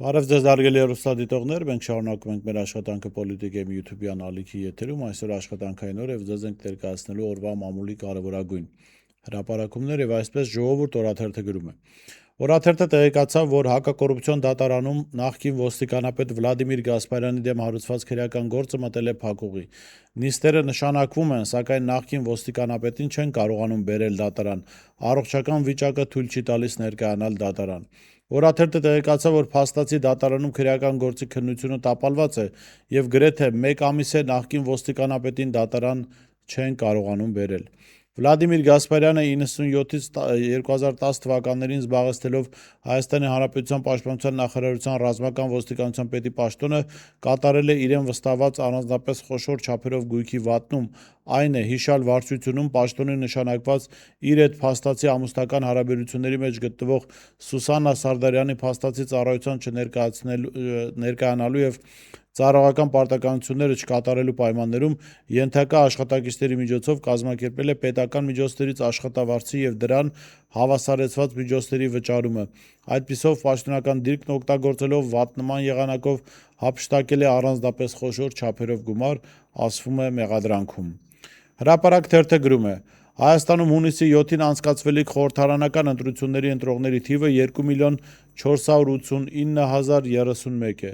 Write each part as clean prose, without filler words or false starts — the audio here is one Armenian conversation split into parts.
Բարև ձեզ հարգելի հեռուստադիտողներ, մենք շարունակում ենք մեր աշխատանքը Պոլիտիկայում YouTube-յան ալիքի եթերում, այսօր աշխատանքային օր եւ ձեզ ենք ներկայացնելու օրվա մամուլի կարևորագույն հրապարակումներ եւ այսպես ժողովուրդ օրաթերթը գրում է. Օրաթերթը տեղեկացավ, որ հակակոռուպցիոն դատարանում նախկին ոստիկանապետ Վլադիմիր Գասպարյանի դեմ հարուցված քրեական գործը մտել է փակուղի։ Նիստերը նշանակվում են, սակայն նախկին ոստիկանապետին չեն կարողանում բերել դատարան։ Առողջական վիճակը թույլ չի տալիս ներկայանալ դատարան։ Օրաթերթը տեղեկացավ, որ փաստացի դատարանում քրեական գործի քննությունը տապալված է եւ գրեթե 1 ամիս է նախկին ոստիկանապետին դատարան չեն կարողանում բերել։ Վլադիմիր Գասպարյանը 97-ից 2010 թվականներին զբաղեցնելով Հայաստանի Հանրապետության Պաշտպանության նախարարության ռազմական ոստիկանության պետի պաշտոնը կատարել է իրեն վստահված առանձնապես խոշոր չափերով գույքի վատնում, այն է հիշալ վարչությունում պաշտոնի նշանակված իր հետ փաստացի ամուսնական հարաբերությունների մեջ գտնվող Սուսաննա Սարդարյանի փաստացի ծառայության չներկայանալու եւ ծառայական պարտականությունները չկատարելու պայմաններում ենթակա աշխատակիցների միջոցով կազմակերպել է պետական միջոցներից աշխատավարձի եւ դրան հավասարեցված միջոցների վճարումը։ Այդպիսով պաշտոնական դիրքն օգտագործելով վատնման եղանակով հափշտակել է առանձնապես խոշոր չափերով գումար, ասվում է մեղադրանքում։ Հրապարակ թերթը գրում է. Հայաստանում հունիսի 7-ին անցկացվելիք խորհրդարանական ընտրությունների ընտրողների թիվը 2,489,031 է։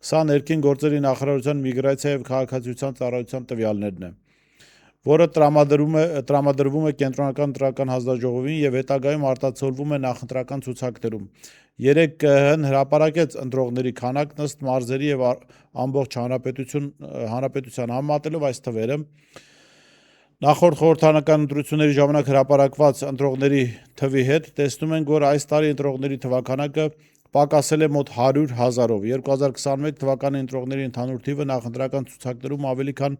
Սա ներքին գործերի նախարարության միգրացիա եւ քաղաքացիության ծառայության տվյալներն են, որը տրամադրվում է կենտրոնական ընտրական հանձնաժողովին եւ հետագայում արտացոլվում է նախընտրական ցուցակներում։ 3 ԿՀ-ն հրապարակեց ընտրողների քանակն ըստ մարզերի եւ ամբողջ հանրապետության համեմատելով այս թվերը։ Նախորդ խորհրդարանական ընտրությունների ժամանակ հրապարակված ընտրողների թվի հետ տեսնում ենք, որ այս տարի ընտրողների թվաքանակը պակասել է մոտ 100,000-ով։ 2021 թվականի ընտրողների ընդհանուր թիվը նախընտրական ցուցակներում ավելի քան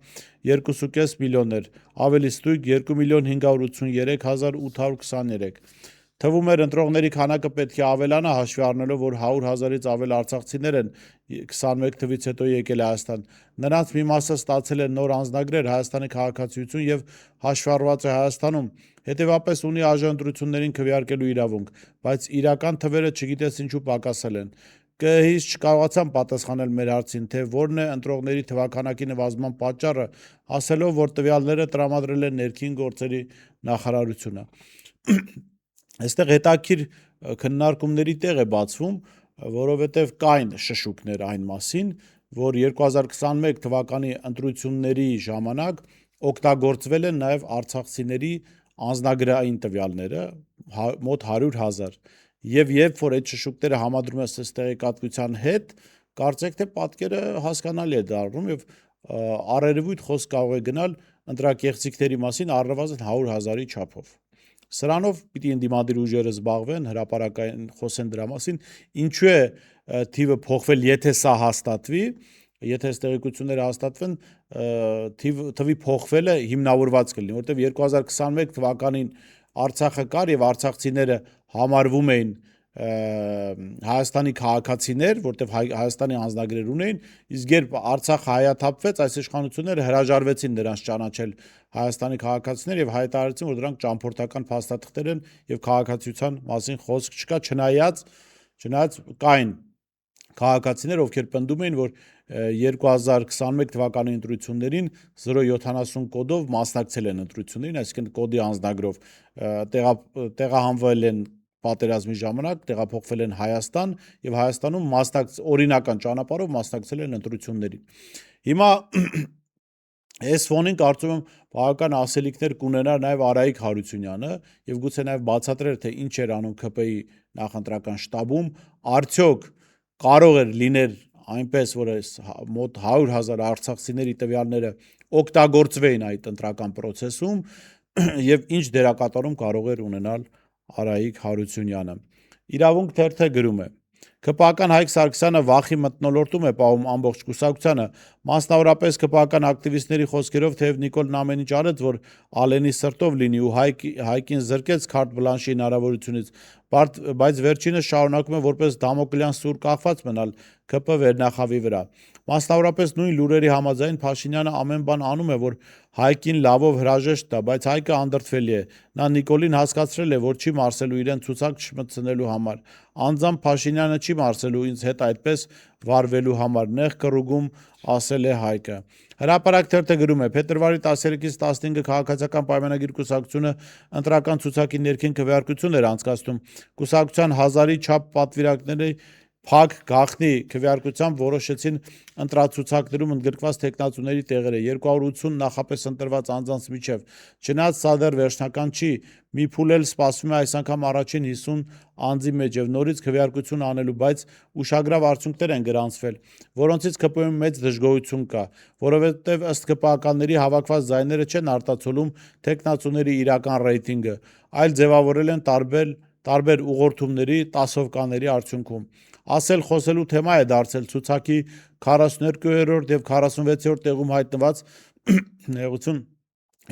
2.5 միլիոն էր, ավելի ստույգ 2.583,823։ Թվում էր ընտրողների քանակը պետք է ավելանա հաշվի առնելով, որ 100,000-ից ավել արցախցիներ են 21 թվից հետո եկել Հայաստան։ Նրանց մի մասը ստացել է նոր անձնագրեր, Հայաստանի քաղաքացիություն եւ հաշվառված է Հայաստանում, հետեւապես ունի ԱԺ-ընտրություններին քվեարկելու իրավունք, բայց իրական թվերը չգիտես ինչու պակասել են։ ԿԸՀ-ից չկարողացան պատասխանել մեր հարցին, թե որն է ընտրողների թվաքանակի նվազման պատճառը, ասելով, որ տվյալները տրամադրել է ներքին գործերի նախարարությունը։ Այստեղ հետաքրքիր քննարկումների տեղ է բացվում, որովհետև կային շշուկներ այն մասին, որ 2021 թվականի ընտրությունների ժամանակ օգտագործվել են նաև արցախցիների անձնագրային տվյալները, մոտ 100,000, եւ երբ որ այդ շշուկները համադրում ես ըստ տեղեկատվության հետ, կարծեք թե պատկերը հասկանալի է դառնում եւ առերևույթ խոսք կարող է գնալ ընտրակեղծիքների մասին առնվազն 100,000-ի չափով։ Սրանով պիտի ընդդիմադիր ուժերը զբաղվեն, հրապարակային խոսեն դրա մասին, ինչու է թիվը փոխվել, եթե սա հաստատվի, եթե այս տեղեկությունները հաստատվեն, թվի փոխվելը հիմնավորված կլինի, որտեղ 2021 թվականին Արցախը կար եւ արցախցիները համարվում էին Հայաստանի քաղաքացիներ, որտեղ Հայաստանի անձնագրեր ունեին, իսկ երբ Արցախը հայաթափվեց, այս իշխանությունները հրաժարվեցին նրանց ճանաչել Հայաստանի քաղաքացիներ եւ հայտարարեցին, որ դրանք ճամփորդական փաստաթղթեր են եւ քաղաքացիության մասին խոսք չկա, չնայած կային քաղաքացիներ, ովքեր պնդում էին, որ 2021 թվականի ընտրություններին 070 կոդով մասնակցել են ընտրություններին, այսինքն կոդի անձնագրով տեղահանվել են պատերազմի ժամանակ, տեղափոխվել են Հայաստան եւ Հայաստանում օրինական ճանապարհով մասնակցել են ընտրություններին։ Հիմա այս ֆոնին կարծում եմ բավական ասելիքներ կունենար նաև Արայիկ Հարությունյանը եւ գուցե նաև բացատրեր, թե ինչ էր անում ՔՊ-ի նախընտրական շտաբում, արդյոք կարող էր լինել այնպես, որ այս մոտ 100,000 արցախցիների տվյալները օգտագործվեին այդ ընտրական process-ում եւ ինչ դերակատարում կարող էր ունենալ Արայիկ Հարությունյանը։ Իրավունք թերթը գրում է. ԿՊԱ-ական Հայկ Սարգսյանը վախի մթնոլորտում է պահում ամբողջ կուսակցությանը, մասնավորապես ԿՊԱ-ական ակտիվիստների խոսքերով, թեև Նիկոլն ամեն ինչ արեց, որ Ալենի սրտով լինի ու Հայկին զրկեց քարտ բլանշի հնարավորությունից, բայց վերջինս շարունակում է որպես Դամոկլյան սուր կախված մնալ ՔՊ վերնախավի վրա։ Մասնավորապես նույն լուրերի համաձայն Փաշինյանը ամեն բան անում է, որ Հայկին լավով հրաժեշտ տա, բայց Հայկը անդրդվելի է։ Նա Նիկոլին հասկացրել է, որ չի մարսելու իրեն ցուցակ չմտցնելու համար։ Անձամբ Փաշինյանը չի մարսելու ինձ հետ այդպես վարվելու համար, նեղ կռուգում ասել է Հայկը։ Հրապարակ թերթը գրում է. փետրվարի 13-ից 15 քաղաքացիական պայմանագիր կուսակցությունը ընտրական ցուցակի ներքին քվեարկություն էր անցկացնում։ Կուսակցության 1000-ի չափ պատվիրակների փակ գաղտնի քվեարկությամբ որոշեցին ընտրացուցակներում ընդգրկված տեխնացուների տեղերը 280 նախապես ընտրված անձանց միջև։ Չնայած սա դեռ վերջնական չի, մի փուլ էլ սպասվում է այս անգամ առաջին 50 անձի մեջ եւ նորից քվեարկություն անելու, բայց ուշագրավ արդյունքներ են գրանցվել, որոնցից ԿՊ-ում մեծ դժգոհություն կա, որովհետեւ ըստ ԿՊԱ-ականների հավաքված ձայները չեն արտացոլում տեխնացուների իրական ռեյտինգը, այլ ձևավորել են տարբեր ուղղորդումների, տասովկաների արդյունքում։ Ասել խոսելու թեմա է դարձել ցուցակի 42-րդ եւ 46-րդ տեղում հայտնված նեղություն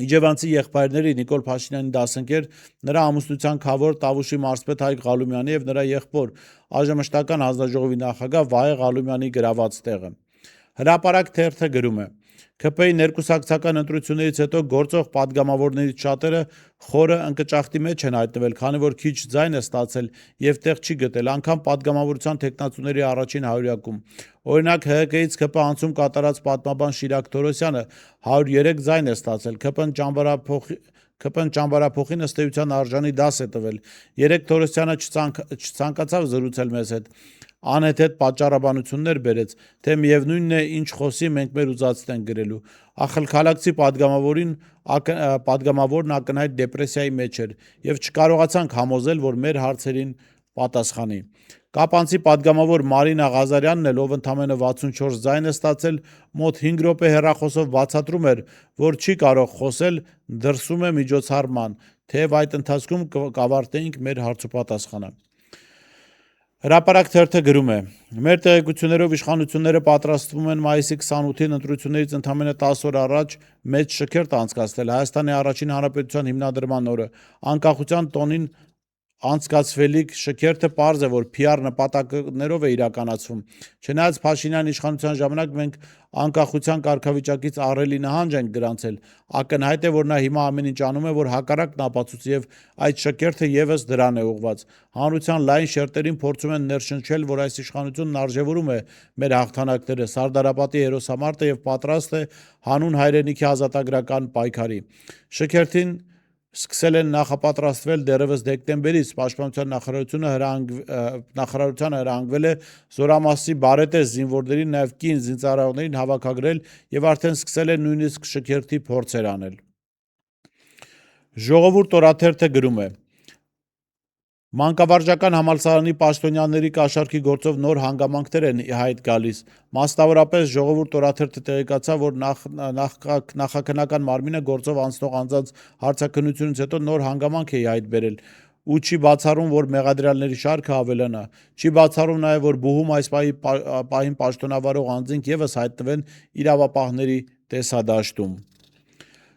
իջևանցի եղբայրների Նիկոլ Փաշինյանի դասընկեր, նրա ամուսնության քավոր Տավուշի մարզպետ Հայկ Ղալումյանի եւ նրա եղբոր ԱԺՄ հանձնաժողովի նախագահ Վահե Ղալումյանի գրաված տեղը։ Հրապարակ թերթը գրում է. ՔՊ-ի ներկուսակցական ընտրություններից հետո գործող падգամավորներից շատերը խորը ընկճախտի մեջ են հայտնվել, քանի որ քիչ ձայն է ստացել եւ տեղ չի գտել, անգամ падգամավորության տեխնացուների առաջին հարյուրյակում։ Օրինակ ՀՀԿ-ից ՔՊ անցում կատարած պատմաբան Շիրակ Թորոսյանը 103 ձայն է ստացել, ՔՊ-ն ճամբարափոխին ըստ էության արժանի դաս է տվել։ Երեք Թորոսյանը չցանկացավ զրուցել մեզ հետ, անհեթեթ պատճառաբանություններ բերեց, թե միևնույնն է ինչ խոսի մենք մեր ուզածն ենք գրելու։ Ախալքալակցի падգամավորն ակնհայտ դեպրեսիայի մեջ էր եւ չկարողացանք համոզել, որ մեր հարցերին պատասխանի։ Կապանցի падգամավոր Մարինա Ղազարյանն էլ, ով ընդամենը 64 ձայն է ստացել, մոտ 5 րոպե հեռախոսով բացատրում էր, որ չի կարող խոսել, դրսում է միջոցառման, թեև այդ ընթացքում կավարտեինք մեր հարցուպատասխանը։ Հրապարակ թերթը գրում է. մեր տեղեկություններով իշխանությունները պատրաստվում են մայիսի 28-ին ընտրություններից ընդամենը 10 օր առաջ մեծ շքերթ անցկացնել Հայաստանի Առաջին Հանրապետության հիմնադրման օրը։ Անկախության տոնին անցկացվելիք շքերթը պարզ է, որ PR նպատակներով է իրականացվում։ Չնայած Փաշինյանի իշխանության ժամանակ մենք անկախության կարգավիճակից ահռելի նահանջ ենք գրանցել, ակնհայտ է, որ նա հիմա ամեն ինչ անում է, որ հակառակն ապացուցի եւ այդ շքերթը եւս դրան է ուղղված։ Հանրության լայն շերտերին փորձում են ներշնչել, որ այս իշխանությունն արժևորում է մեր հաղթանակները, Սարդարապատի հերոսամարտը եւ պատրաստ է հանուն հայրենիքի ազատագրական պայքարի։ Շքերթին սկսել են նախապատրաստվել դեռևս դեկտեմբերից, Պաշտպանության նախարարությանը հրահանգվել է Զորամասի բարետես զինվորներին, նաև կին զինծառայողներին հավաքագրել եւ արդեն սկսել են նույնիսկ շքերթի փորձեր անել։ Ժողովուրդ օրաթերթը գրում է. Մանկավարժական համալսարանի պաշտոնյաների կաշառքի գործով նոր հանգամանքներ են հայտ գալիս։ Մասնավորապես Ժողովուրդ օրաթերթը տեղեկացավ, որ նախաքննական մարմինը գործով անցնող անձանց հարցաքննությունից հետո նոր հանգամանք է հայտ բերել ու չի բացառում, որ մեղադրյալների շարքը ավելանա։ Չի բացառում նաև, որ բուհում այս պահին պաշտոնավարող անձինք եւս հայտնվեն իրավապահների տեսադաշտում։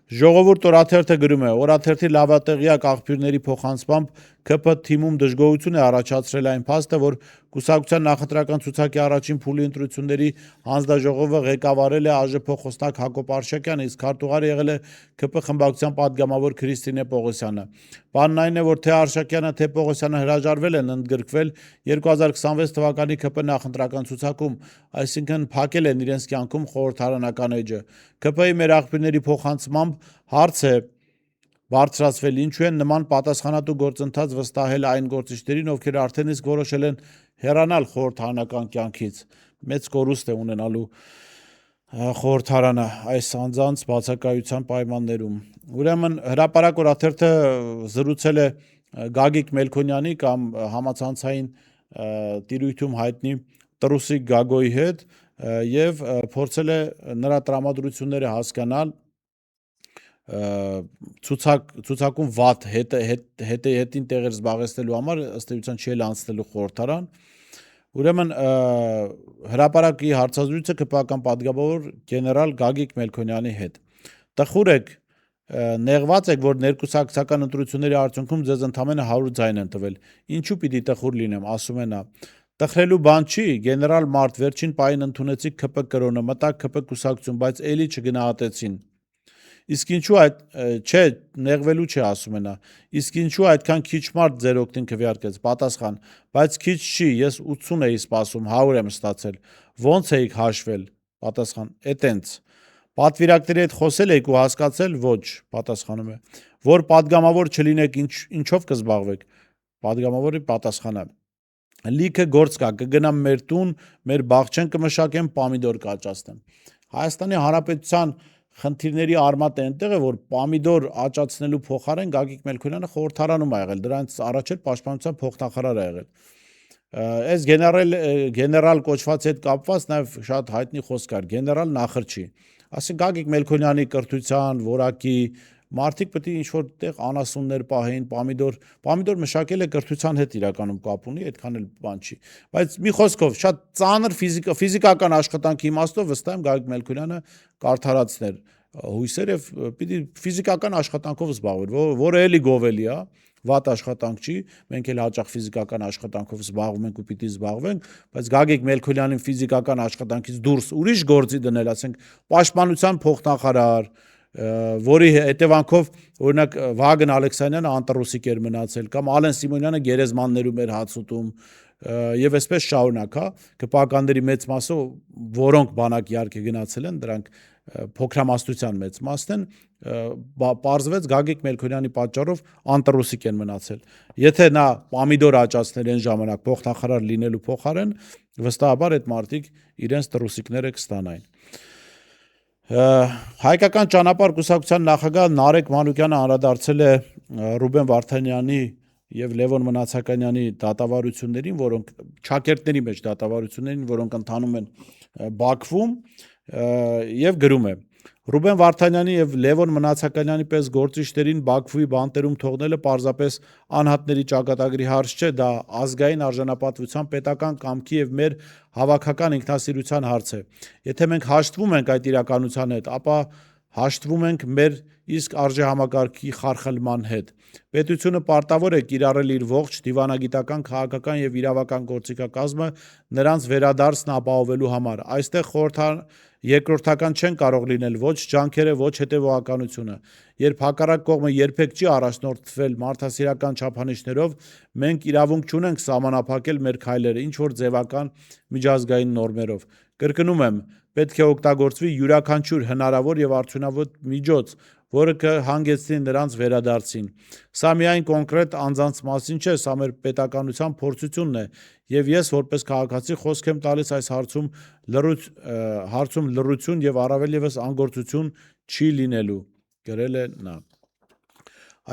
Ժողովուրդ օրաթերթը գրում է. օրաթերթի լավատեղյակ աղբյուրների փոխանցմամբ ՔՊ թիմում դժգոհություն է առաջացրել այն փաստը, որ կուսակցության նախընտրական ցուցակի առաջին փուլի ընտրությունների հանձնաժողովը ղեկավարել է ԱԺՊ խոսնակ Հակոբ Արշակյանը, իսկ քարտուղար եղել է ՔՊ խմբակցության падգամավոր Քրիստինե Պողոսյանը։ Բանն այն է, որ թե Արշակյանը, թե Պողոսյանը հրաժարվել են ընդգրկվել 2026 թվականի ՔՊ նախընտրական ցուցակում, այսինքն փակել են իրենց կյանքում խորհրդարանական էջը։ ՔՊ-ի մեր աղբյուրների փոխանցմամբ հարց է բարձրացվել, ինչու են նման պատասխանատու գործընթաց վստահել այն գործիչներին, ովքեր արդեն իսկ որոշել են հեռանալ խորհրդարանական կյանքից։ Մեծ կորուստ է ունենալու խորհրդարանը այս անձանց բացակայության պայմաններում։ Ուրեմն հրապարակ օրաթերթը զրուցել է Գագիկ Մելքոնյանի կամ համացանցային տիրույթում հայտնի Տրուսիկ Գագոյի հետ եւ փորձել է նրա տրամադրությունները հասկանալ ցուցակում վատ հետին տեղեր զբաղեցնելու համար ըստ էության չի էլ անցնելու խորհրդարան։ Ուրեմն հրապարակի հարցազրույցը ԿՊԱ-ական պատգամավոր գեներալ Գագիկ Մելքոնյանի հետ։ Տխուր եք նեղված եք, որ ներկուսակցական ընտրությունների արդյունքում ձեզ ընդամենը 100 ձայն են տվել։ Ինչու պիտի տխուր լինեմ, ասում է նա։ Տխրելու բան չի, գեներալ Մարտ վերջին պահին ընդունեցիք ՔՊ կրոնը, մտակ ՔՊ կուսակցություն, բայց էլի չգնահատեցին։ Իսկ ինչու այդ չէ, նեղվելու չէ, ասում է նա։ Իսկ ինչու այդքան քիչ մարդ ձեր օգտին քվեարկեց։ Պատասխան. բայց քիչ չի, ես 80 էի սպասում, 100 եմ ստացել։ Ոնց էիք հաշվել։ Պատասխան. էտենց։ Պատվիրակների հետ խոսել եք ու հասկացել, ոչ, պատասխանում է, որ падգամավոր չլինեք, ինչով կզբաղվեք։ Падգամավորի պատասխանը. լիքը գործ կա, կգնամ մեր տուն, մեր բաղջեն կմշակեմ, պամիդոր կաճացնեմ։ Հայաստանի Հանրապետության խնդիրների արմատը այնտեղ է, որ պամիդոր աճացնելու փոխարեն Գագիկ Մելքոնյանը խորհրդարանում ա եղել, դրանից առաջ էլ պաշտպանության փոխնախարար ա եղել։ Այս գեներալ կոչված հետ կապված նաև շատ հայտնի խոսք կար, գեներալ նախրջի։ Ասենք Գագիկ Մելքոնյանի կրթության, որակի մարդիկ պետք է ինչ-որ տեղ անասուններ պահեին, պամիդոր մշակել է կրթության հետ իրականում կապ ունի, այդքան էլ բան չի։ Բայց մի խոսքով շատ ծանր ֆիզիկական աշխատանքի իմաստով վստահ եմ Գագիկ Մելքոնյանը կարդարացներ հույսեր եւ պիտի ֆիզիկական աշխատանքով զբաղվեր, որը էլի գովելի է, վատ աշխատանք չի, մենք էլ հաճախ ֆիզիկական աշխատանքով զբաղվում ենք ու պիտի զբաղվենք, բայց Գագիկ Մելքոնյանին ֆիզիկական աշխատանքից դուրս ուրիշ գործի դնել, ասենք պաշտպանության փոխնախարար, որի հետևանքով օրինակ Վահագն Ալեքսանյանը անտռոսիկ էր մնացել կամ Ալեն Սիմոնյանը գերեզմաններում էր հաց ուտում եւ այսպես շարունակ, հա, կպականների մեծ մասը, որոնք բանակ իհարկե գնացել են, դրանք փոքրամասնության մեծ մասն են, պարզվեց Գագիկ Մելքոնյանի պատճառով անտռոսիկ են մնացել։ Եթե նա պամիդոր աճացներ այն ժամանակ փոխնախարար լինելու փոխարեն, վստահաբար այդ մարդիկ իրենց տռոսիկները կստանային։ Հայկական ճանապարհ կուսակցության նախագահ Նարեկ Մանուկյանը անդրադարձել է Ռուբեն Վարդանյանի եւ Լևոն Մնացականյանի դատավարություններին, որոնք ճակերտների մեջ դատավարություններին, որոնք ընթանում են Բաքվում, եւ գրում է. Ռուբեն Վարդանյանի եւ Լևոն Մնացականյանի պես գործիչներին Բաքվի բանտերում թողնելը պարզապես անհատների ճակատագրի հարց չէ, դա ազգային արժանապատվության, պետական կամքի եւ մեր հավաքական ինքնասիրության հարց է։ Եթե մենք հաշտվում ենք այդ իրականության հետ, ապա հաշտվում ենք մեր իսկ արժեհամակարգի խարխլման հետ։ Պետությունը պարտավոր է կիրառել իր ողջ դիվանագիտական, քաղաքական եւ իրավական գործիքակազմը նրանց վերադարձն ապահովելու համար։ Այստեղ երկրորդական չեն կարող լինել ոչ ջանքերը, ոչ հետևողականությունը։ Երբ հակառակ կողմը երբեք չի առաջնորդվել մարդասիրական չափանիշներով, մենք իրավունք չունենք սահմանափակել մեր քայլերը ինչ որ ձևական միջազգային նորմերով։ Կրկնում եմ, պետք է օգտագործվի յուրաքանչյուր հնարավոր եւ արդյունավետ միջոց, որը կհանգեցնի նրանց վերադարձին։ Սա միայն կոնկրետ անձանց մասին չէ, սա մեր պետականության փորձությունն է, եւ ես որպես քաղաքացի խոսք եմ տալիս այս հարցում լռություն եւ առավել եւս անգործություն չի լինելու, գրել է նա։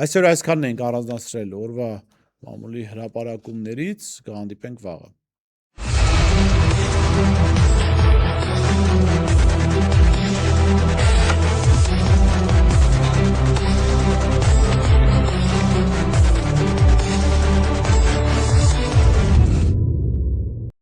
Այսօր այսքանն ենք առանձնացրել օրվա մամուլի հրապարակումներից, կհանդիպենք վաղը։